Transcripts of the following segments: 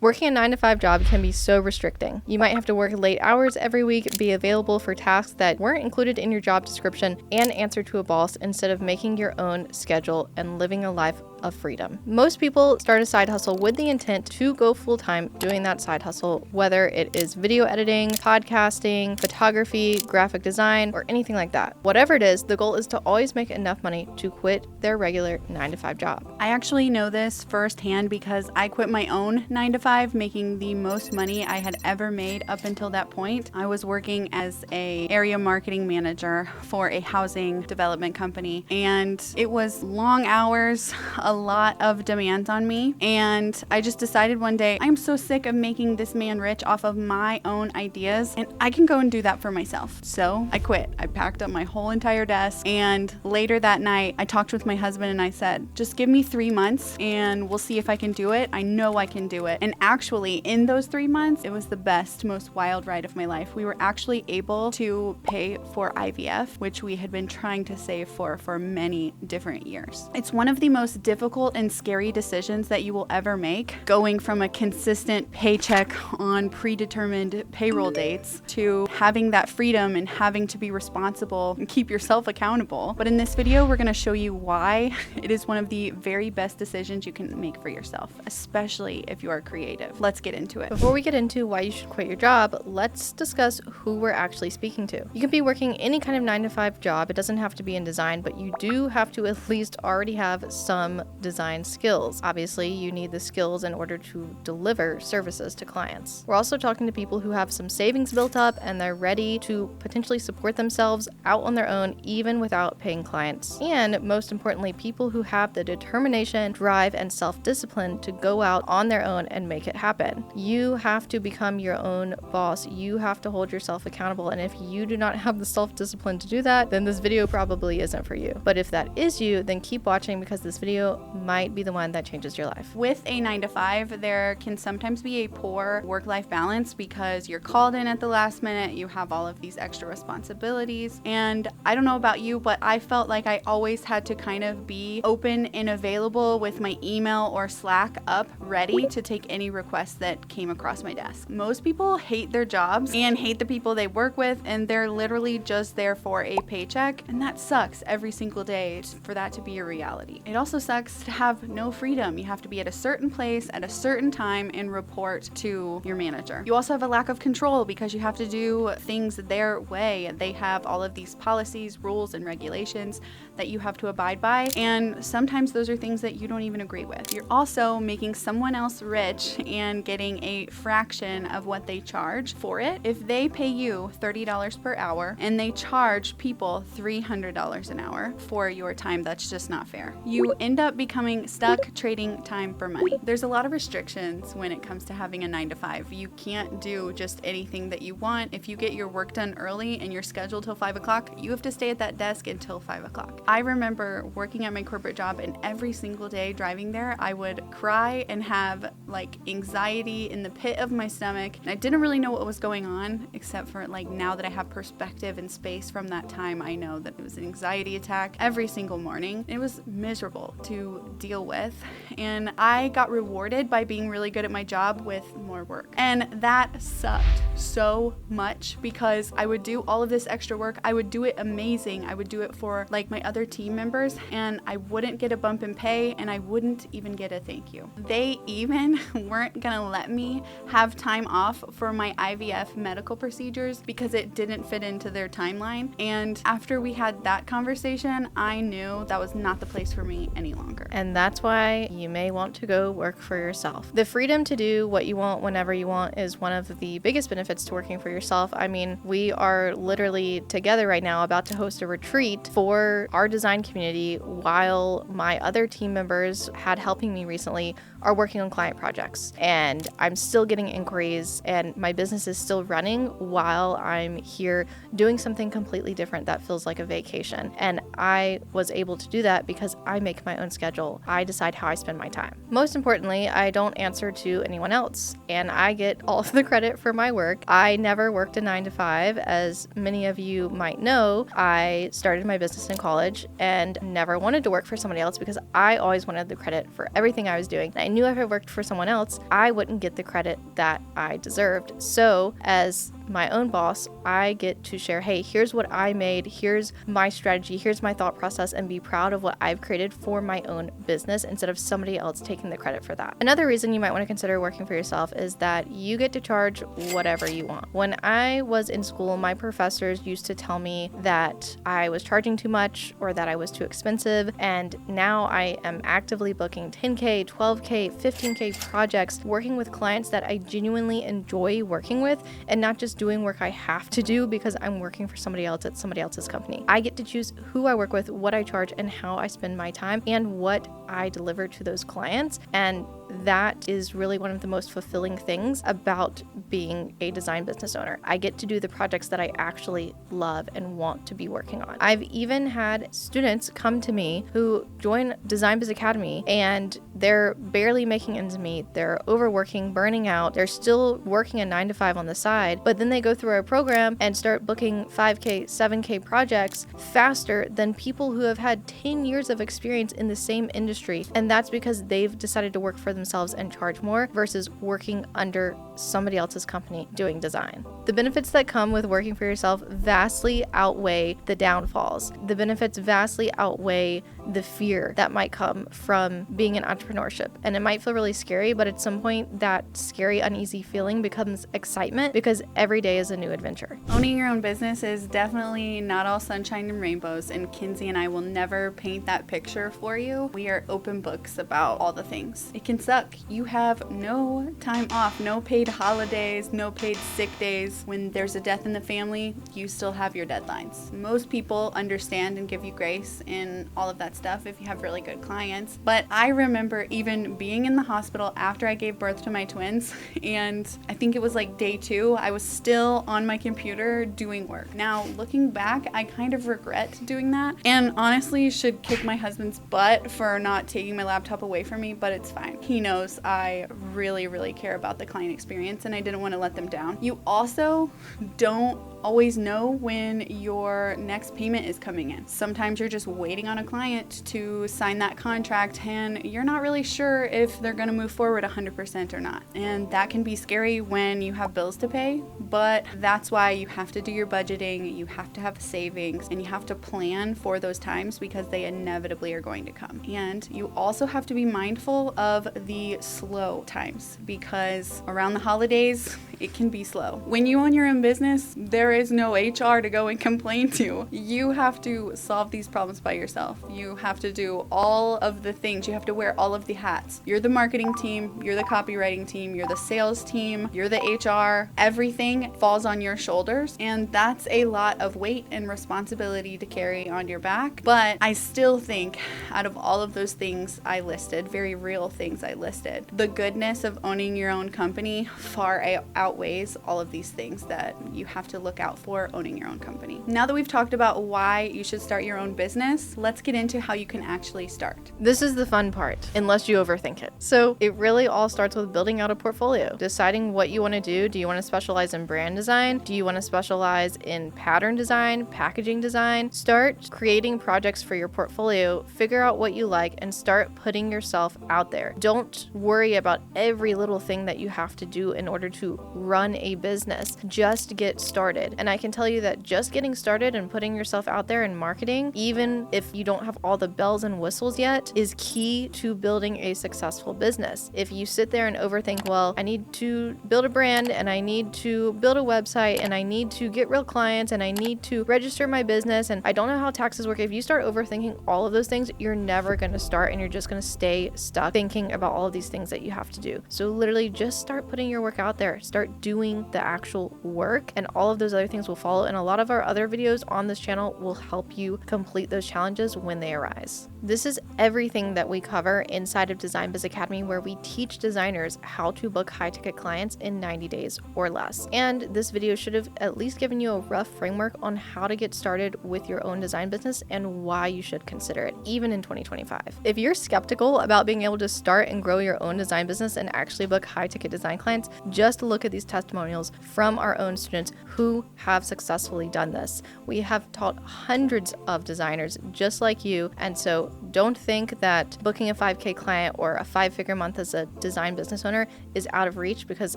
Working a 9-to-5 job can be so restricting. You might have to work late hours every week, be available for tasks that weren't included in your job description, and answer to a boss instead of making your own schedule and living a life of freedom. Most people start a side hustle with the intent to go full-time doing that side hustle, whether it is video editing, podcasting, photography, graphic design, or anything like that. Whatever it is, the goal is to always make enough money to quit their regular 9-to-5 job. I actually know this firsthand because I quit my own 9-to-5, making the most money I had ever made up until that point. I was working as an area marketing manager for a housing development company, and it was long hours, a lot of demands on me, and I just decided one day, I'm so sick of making this man rich off of my own ideas, and I can go and do that for myself. So I quit. I packed up my whole entire desk, and later that night, I talked with my husband and I said, just give me 3 months and we'll see if I can do it. I know I can do it. And actually, in those 3 months, it was the best, most wild ride of my life. We were actually able to pay for IVF, which we had been trying to save for many different years. It's one of the most difficult and scary decisions that you will ever make, going from a consistent paycheck on predetermined payroll dates to having that freedom and having to be responsible and keep yourself accountable. But in this video, we're going to show you why it is one of the very best decisions you can make for yourself, especially if you are creative. Let's get into it. Before we get into why you should quit your job, let's discuss who we're actually speaking to. You can be working any kind of 9-to-5 job. It doesn't have to be in design, but you do have to at least already have some design skills. Obviously, you need the skills in order to deliver services to clients. We're also talking to people who have some savings built up and they're ready to potentially support themselves out on their own, even without paying clients. And most importantly, people who have the determination, drive, and self-discipline to go out on their own and make it happen. You have to become your own boss. You have to hold yourself accountable. And if you do not have the self-discipline to do that, then this video probably isn't for you. But if that is you, then keep watching because this video might be the one that changes your life. With a 9-to-5, there can sometimes be a poor work-life balance because you're called in at the last minute, you have all of these extra responsibilities. And I don't know about you, but I felt like I always had to kind of be open and available with my email or Slack up, ready to take any requests that came across my desk. Most people hate their jobs and hate the people they work with, and they're literally just there for a paycheck, and that sucks every single day for that to be your reality. It also sucks to have no freedom. You have to be at a certain place at a certain time and report to your manager. You also have a lack of control because you have to do things their way. They have all of these policies, rules, and regulations that you have to abide by, and sometimes those are things that you don't even agree with. You're also making someone else rich and getting a fraction of what they charge for it. If they pay you $30 per hour and they charge people $300 an hour for your time, that's just not fair. You end up becoming stuck trading time for money. There's a lot of restrictions when it comes to having a 9-to-5. You can't do just anything that you want. If you get your work done early and you're scheduled till 5 o'clock, you have to stay at that desk until 5 o'clock. I remember working at my corporate job, and every single day driving there, I would cry and have like anxiety in the pit of my stomach. And I didn't really know what was going on, except for like now that I have perspective and space from that time, I know that it was an anxiety attack every single morning. It was miserable to deal with, and I got rewarded by being really good at my job with more work. And that sucked so much because I would do all of this extra work. I would do it amazing. I would do it for like my other team members, and I wouldn't get a bump in pay, and I wouldn't even get a thank you. They even weren't gonna let me have time off for my IVF medical procedures because it didn't fit into their timeline. And after we had that conversation, I knew that was not the place for me any longer. And that's why you may want to go work for yourself. The freedom to do what you want whenever you want is one of the biggest benefits to working for yourself. I mean, we are literally together right now about to host a retreat for our design community while my other team members had helping me recently are working on client projects. And I'm still getting inquiries and my business is still running while I'm here doing something completely different that feels like a vacation. And I was able to do that because I make my own schedule. I decide how I spend my time. Most importantly, I don't answer to anyone else and I get all of the credit for my work. I never worked a 9-to-5. As many of you might know, I started my business in college and never wanted to work for somebody else because I always wanted the credit for everything I was doing. And I I knew if I worked for someone else, I wouldn't get the credit that I deserved. So as my own boss, I get to share, hey, here's what I made, here's my strategy, here's my thought process, and be proud of what I've created for my own business instead of somebody else taking the credit for that. Another reason you might want to consider working for yourself is that you get to charge whatever you want. When I was in school, my professors used to tell me that I was charging too much or that I was too expensive, and now I am actively booking 10K, 12K, 15K projects, working with clients that I genuinely enjoy working with and not just doing work I have to do because I'm working for somebody else at somebody else's company. I get to choose who I work with, what I charge, and how I spend my time, and what I deliver to those clients. And that is really one of the most fulfilling things about being a design business owner. I get to do the projects that I actually love and want to be working on. I've even had students come to me who join Design Biz Academy and they're barely making ends meet. They're overworking, burning out. They're still working a 9 to 5 on the side, but then they go through our program and start booking 5K, 7K projects faster than people who have had 10 years of experience in the same industry. And that's because they've decided to work for themselves and charge more versus working under somebody else's company doing design. The benefits that come with working for yourself vastly outweigh the downfalls. The benefits vastly outweigh the fear that might come from being in entrepreneurship. And it might feel really scary, but at some point that scary, uneasy feeling becomes excitement because every day is a new adventure. Owning your own business is definitely not all sunshine and rainbows, and Kinsey and I will never paint that picture for you. We are open books about all the things. It can suck. You have no time off, no paid holidays, no paid sick days. When there's a death in the family, you still have your deadlines. Most people understand and give you grace in all of that stuff if you have really good clients. But I remember even being in the hospital after I gave birth to my twins, and I think it was like day 2, I was still on my computer doing work. Now, looking back, I kind of regret doing that, and honestly should kick my husband's butt for not taking my laptop away from me, but it's fine. He knows I really care about the client experience, and I didn't want to let them down. You also don't always know when your next payment is coming in. Sometimes you're just waiting on a client to sign that contract and you're not really sure if they're going to move forward 100% or not. And that can be scary when you have bills to pay, but that's why you have to do your budgeting, you have to have savings, and you have to plan for those times because they inevitably are going to come. And you also have to be mindful of the slow times because around the holidays, it can be slow. When you own your own business, there is no HR to go and complain to. You have to solve these problems by yourself. You have to do all of the things. You have to wear all of the hats. You're the marketing team, you're the copywriting team, you're the sales team, you're the HR. Everything falls on your shoulders, and that's a lot of weight and responsibility to carry on your back. But I still think out of all of those things I listed, very real things I listed, the goodness of owning your own company far outweighs all of these things that you have to look out for owning your own company. Now that we've talked about why you should start your own business, let's get into how you can actually start. This is the fun part, unless you overthink it. So it really all starts with building out a portfolio, deciding what you want to do. Do you want to specialize in brand design? Do you want to specialize in pattern design, packaging design? Start creating projects for your portfolio, figure out what you like, and start putting yourself out there. Don't worry about every little thing that you have to do in order to run a business. Just get started. And I can tell you that just getting started and putting yourself out there in marketing, even if you don't have all the bells and whistles yet, is key to building a successful business. If you sit there and overthink, well, I need to build a brand and I need to build a website and I need to get real clients and I need to register my business and I don't know how taxes work. If you start overthinking all of those things, you're never going to start and you're just going to stay stuck thinking about all of these things that you have to do. So literally just start putting your work out there. Start doing the actual work and all of those other things will follow. And a lot of our other videos on this channel will help you complete those challenges when they arise. This is everything that we cover inside of Design Biz Academy, where we teach designers how to book high-ticket clients in 90 days or less. And this video should have at least given you a rough framework on how to get started with your own design business and why you should consider it, even in 2025. If you're skeptical about being able to start and grow your own design business and actually book high-ticket design clients, just look at these testimonials from our own students who have successfully done this. We have taught hundreds of designers just like you, and so So don't think that booking a 5K client or a 5-figure month as a design business owner is out of reach, because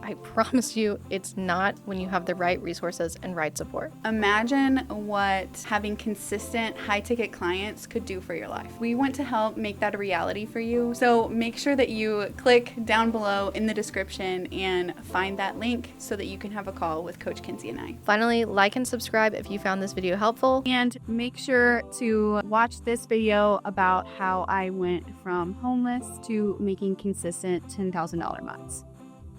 I promise you it's not when you have the right resources and right support. Imagine what having consistent high-ticket clients could do for your life. We want to help make that a reality for you. So make sure that you click down below in the description and find that link so that you can have a call with Coach Kinsey and I. Finally, like and subscribe if you found this video helpful. And make sure to watch this video about how I went from homeless to making consistent $10,000 months.